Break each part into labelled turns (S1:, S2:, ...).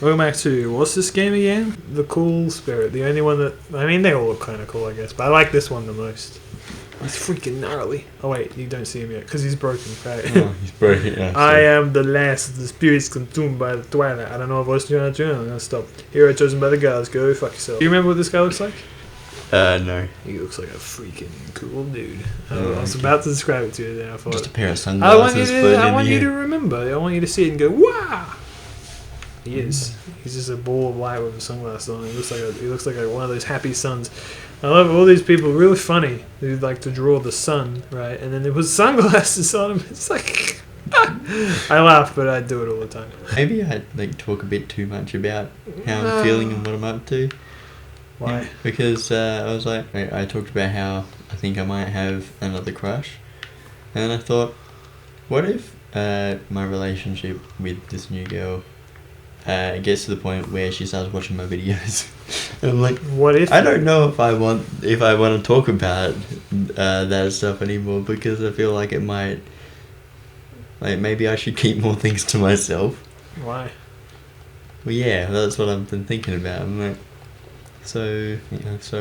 S1: Welcome back to, what's this game again? The Cool Spirit. The only one that, I mean, they all look kind of cool, I guess, but I like this one the most. He's freaking gnarly. Oh wait, you don't see him yet, because he's broken, right?
S2: Oh, he's broken, yeah.
S1: I am the last of the spirits consumed by the Twilight. I don't know if I was trying to I'm gonna stop. Hero chosen by the gods, go fuck yourself. Do you remember what this guy looks like?
S2: No.
S1: He looks like a freaking cool dude. I was about to describe it to you, then I thought...
S2: Just a pair of sunglasses.
S1: I want you to remember. I want you to see it and go, wow! He is. He's just a ball of light with a sunglasses on. He looks like one of those happy suns. I love all these people. Really funny. Who like to draw the sun, right? And then they put sunglasses on him. It's like I laugh, but I do it all the time.
S2: Maybe I talk a bit too much about how I'm feeling and what I'm up to.
S1: Why?
S2: Yeah, because I was like, I talked about how I think I might have another crush, and then I thought, what if my relationship with this new girl gets to the point where she starts watching my videos? And I'm like,
S1: what if?
S2: I don't know if I want to talk about that stuff anymore, because I feel like it might, maybe I should keep more things to myself.
S1: Why?
S2: Well, yeah, that's what I've been thinking about. I'm like, so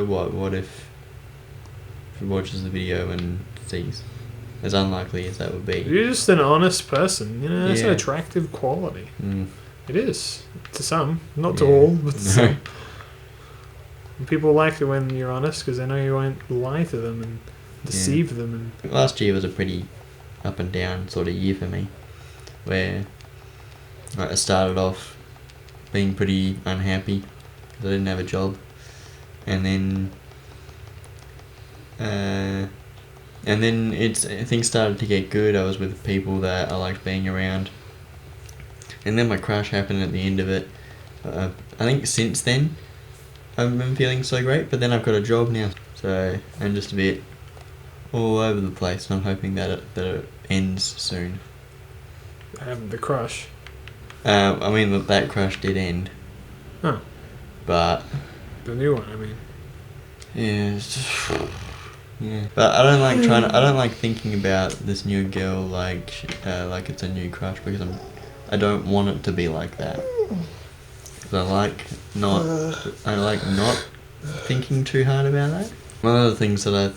S2: what? What if she watches the video and sees? As unlikely as that would be.
S1: You're just an honest person. You know, that's an
S2: Yeah.
S1: attractive quality.
S2: Mm.
S1: It is. To some. Not to all, but to some. And people like it when you're honest because they know you won't lie to them and deceive them. And
S2: Last year was a pretty up and down sort of year for me, where I started off being pretty unhappy because I didn't have a job, and then things started to get good. I was with people that I liked being around, and then my crush happened at the end of it. I think since then I've been feeling so great, but then I've got a job now, so I'm just a bit all over the place, and I'm hoping that it ends soon.
S1: having the crush.
S2: I mean that crush did end.
S1: Huh.
S2: But
S1: The new one, I mean.
S2: yeah, it's just, yeah. But I don't like thinking about this new girl like it's a new crush, because I don't want it to be like that. 'Cause I like not thinking too hard about that. One of the things that I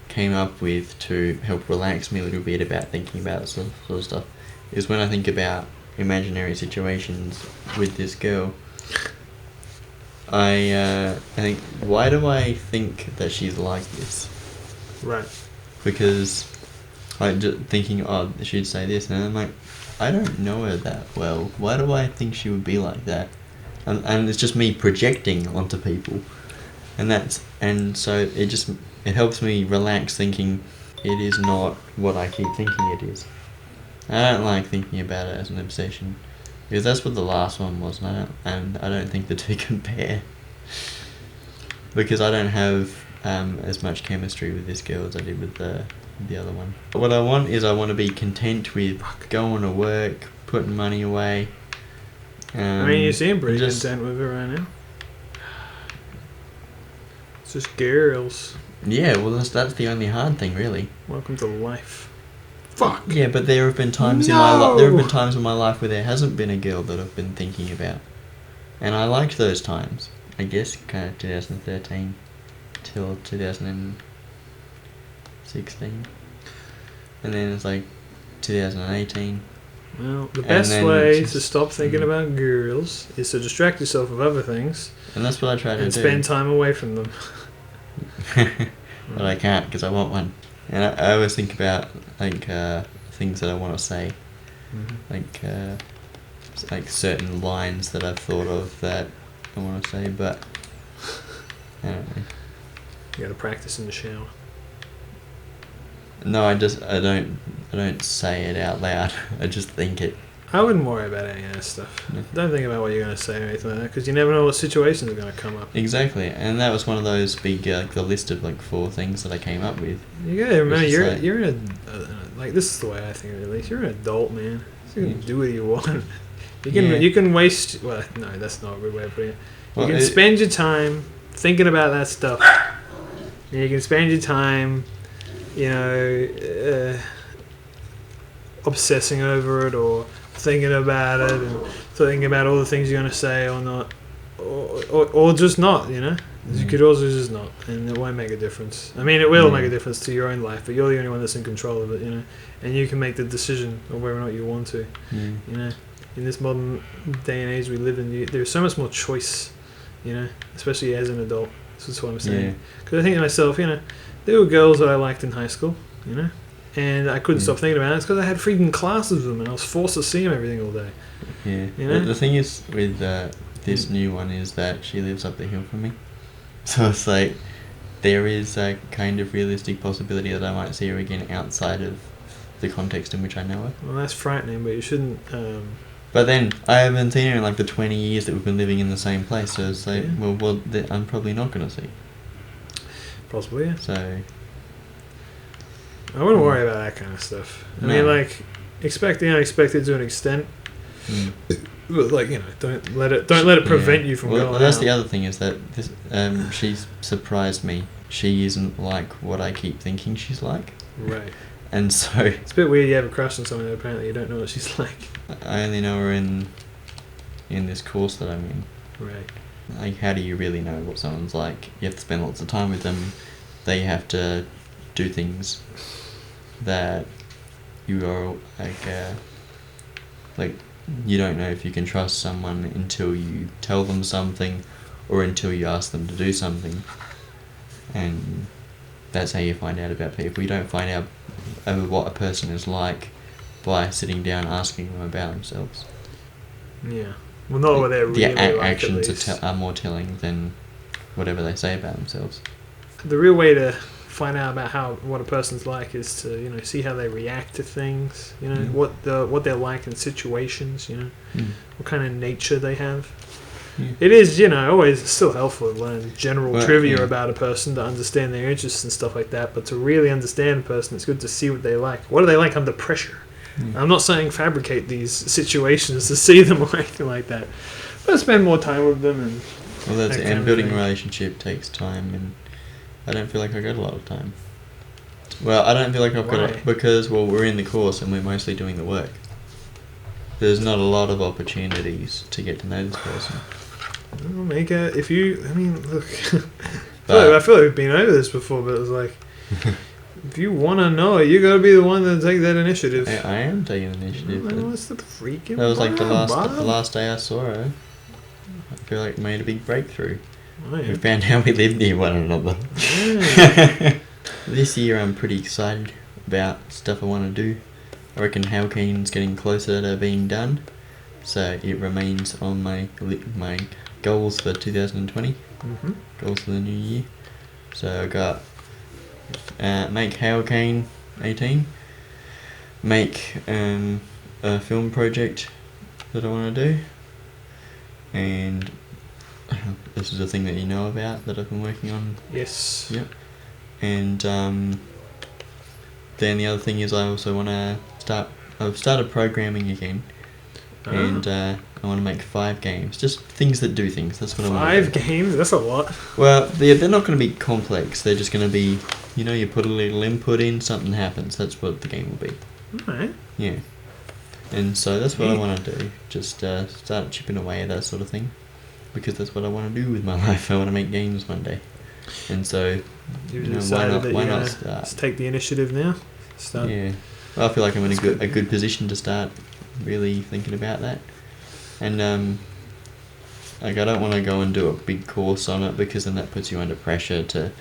S2: came up with to help relax me a little bit about thinking about this sort of stuff is when I think about imaginary situations with this girl. I think, why do I think that she's like this?
S1: Right.
S2: Because I'm just thinking, oh, she'd say this, and I'm like, I don't know her that well. Why do I think she would be like that? And it's just me projecting onto people, and so it helps me relax, thinking it is not what I keep thinking it is. I don't like thinking about it as an obsession, because that's what the last one was, and I don't think the two compare. Because I don't have as much chemistry with this girl as I did with the other one. What I want to be content with going to work, putting money away.
S1: I mean, you seem pretty content with it right now. It's just girls.
S2: Yeah, well, that's the only hard thing, really.
S1: Welcome to life. Fuck.
S2: Yeah, but there have been times in my life. There have been times in my life where there hasn't been a girl that I've been thinking about, and I liked those times. I guess kind of 2013 till 2016, and then it's like 2018.
S1: Well, the best way to stop thinking about girls is to distract yourself with other things.
S2: And that's what I try to do.
S1: And spend time away from them.
S2: But I can't, because I want one. And I always think about things that I want to say, like certain lines that I've thought of that I want to say, but I don't know.
S1: You got to practice in the shower.
S2: No, I don't say it out loud. I just think it.
S1: I wouldn't worry about any of that stuff. No. Don't think about what you're going to say or anything like that, because you never know what situations are going to come up.
S2: Exactly, and that was one of those big, the list of 4 things that I came up with.
S1: You got to remember, you're in this is the way I think of it, at least. You're an adult, man. So you can do what you want. You can waste. Well, no, that's not a good way of putting it. You can spend your time thinking about that stuff. And you can spend your time, obsessing over it or thinking about it and thinking about all the things you're going to say or not, or just not, you know. You could also just not, and it won't make a difference. I mean, it will make a difference to your own life, but you're the only one that's in control of it, you know. And you can make the decision of whether or not you want to, you know. In this modern day and age we live in, there's so much more choice, you know, especially as an adult. That's what I'm saying. Because I think to myself, you know, there were girls that I liked in high school, you know, and I couldn't stop thinking about it. It's because I had freaking classes with them, and I was forced to see them everything all day.
S2: Yeah.
S1: You know?
S2: The thing is with this new one is that she lives up the hill from me. So it's like, there is a kind of realistic possibility that I might see her again outside of the context in which I know her.
S1: Well, that's frightening, but you shouldn't...
S2: But then, I haven't seen her in like the 20 years that we've been living in the same place, so it's like, well, I'm probably not going to see.
S1: Possibly, yeah.
S2: So...
S1: I wouldn't worry about that kind of stuff. I mean, like, expect the unexpected to an extent. But like, you know, don't let it prevent you from going.
S2: Well, that's
S1: out.
S2: the other thing is that this, she's surprised me. She isn't like what I keep thinking she's like.
S1: Right.
S2: And so
S1: it's a bit weird. You have a crush on someone that apparently you don't know what she's like.
S2: I only know her in this course that I'm in.
S1: Right.
S2: Like, how do you really know what someone's like? You have to spend lots of time with them. They have to do things that you are like you don't know if you can trust someone until you tell them something or until you ask them to do something. And that's how you find out about people. You don't find out what a person is like by sitting down asking them about themselves.
S1: Yeah. Well, not what they're really like,
S2: actions are more telling than whatever they say about themselves.
S1: The real way to find out about what a person's like is to, you know, see how they react to things, you know, what they're like in situations, you know, what kind of nature they have. It is, you know, always still helpful to learn general trivia about a person to understand their interests and stuff like that, but to really understand a person, it's good to see what they like. What are they like under pressure? I'm not saying fabricate these situations to see them or anything like that, but spend more time with them. And
S2: well, that's it. And building a relationship takes time, and I don't feel like I got a lot of time. Well, I don't feel like I've got because, well, we're in the course and we're mostly doing the work. There's not a lot of opportunities to get to know this person.
S1: Well, I mean, look, I feel like we've been over this before, but it's like, if you want to know it, you got to be the one to take that initiative.
S2: I am taking initiative.
S1: Well, what's the freaking
S2: That was like the last day I saw her. I feel like it made a big breakthrough. Oh, yeah. We found out we lived near one another. Yeah. This year I'm pretty excited about stuff I want to do. I reckon Hurricane's getting closer to being done, so it remains on my goals for 2020. Goals for the new year. So I got make Hurricane 18, make a film project that I want to do, and this is a thing that you know about that I've been working on.
S1: Yes.
S2: Yep. And then the other thing is I also want to I've started programming again, and I want to make 5 games. Just things that do things. That's what I want to do.
S1: 5 games? That's a lot.
S2: Well, they're not going to be complex. They're just going to be, you know, you put a little input in, something happens. That's what the game will be.
S1: Alright.
S2: Yeah. And so that's what I want to do. Just start chipping away at that sort of thing. Because that's what I want to do with my life. I want to make games one day. And so, why not start?
S1: Let's take the initiative now. Start.
S2: Yeah. Well, I feel like I'm in a good position to start really thinking about that. And like, I don't want to go and do a big course on it, because then that puts you under pressure to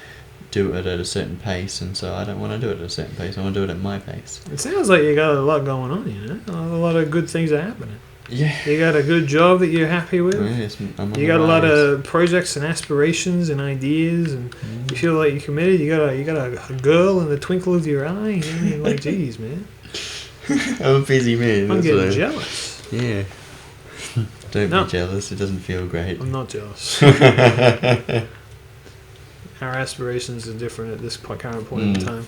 S2: do it at a certain pace, and so I don't want to do it at a certain pace. I want to do it at my pace.
S1: It sounds like you got a lot going on, you know? A lot of good things are happening.
S2: Yeah.
S1: You got a good job that you're happy with.
S2: Yes,
S1: you got a lot of projects and aspirations and ideas, and you feel like you're committed. You got a girl in the twinkle of your eye. And you're like, geez, man.
S2: I'm a busy man.
S1: I'm getting jealous.
S2: Yeah. Don't be jealous. It doesn't feel great.
S1: I'm not jealous. Our aspirations are different at this current point in time.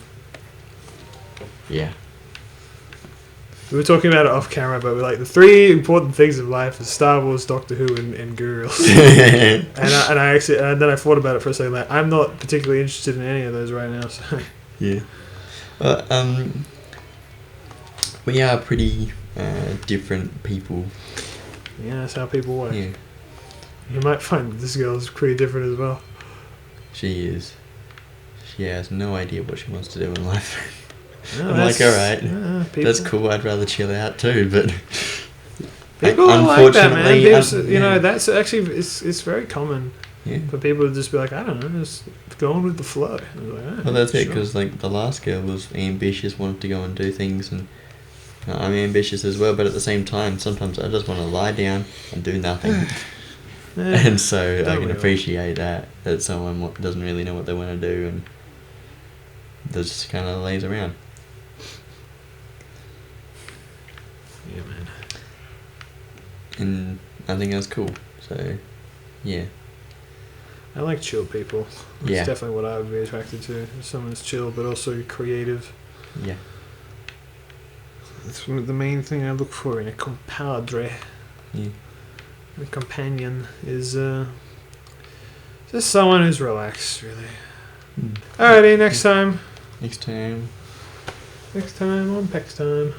S2: Yeah.
S1: We were talking about it off camera, but we're like, the 3 important things in life is Star Wars, Doctor Who, and girls. and then I thought about it for a second. Like, I'm not particularly interested in any of those right now. So.
S2: Yeah. We are pretty different people.
S1: Yeah, that's how people work.
S2: Yeah,
S1: You might find this girl's pretty different as well.
S2: she is. She has no idea what she wants to do in life.
S1: No,
S2: I'm like, alright, that's cool, I'd rather chill out too, but...
S1: People are like that, man. People, you
S2: yeah.
S1: know, that's actually, it's very common
S2: Yeah.
S1: for people to just be like, I don't know, just going with the flow. I was like, "Oh,
S2: Well, that's it,
S1: sure."
S2: because like the last girl was ambitious, wanted to go and do things, and I'm ambitious as well. But at the same time, sometimes I just want to lie down and do nothing,
S1: Yeah,
S2: and so I
S1: don't
S2: can
S1: we all?
S2: appreciate that someone doesn't really know what they want to do and just kind of lays around.
S1: Yeah, man.
S2: And I think that's cool. So, yeah.
S1: I like chill people. That's
S2: Yeah.
S1: definitely what I would be attracted to. Someone's chill, but also creative.
S2: Yeah.
S1: That's the main thing I look for in a compadre.
S2: Yeah.
S1: A companion is just someone who's relaxed, really.
S2: Mm.
S1: Alrighty, next time.
S2: Next time.
S1: Next time on Pex Time.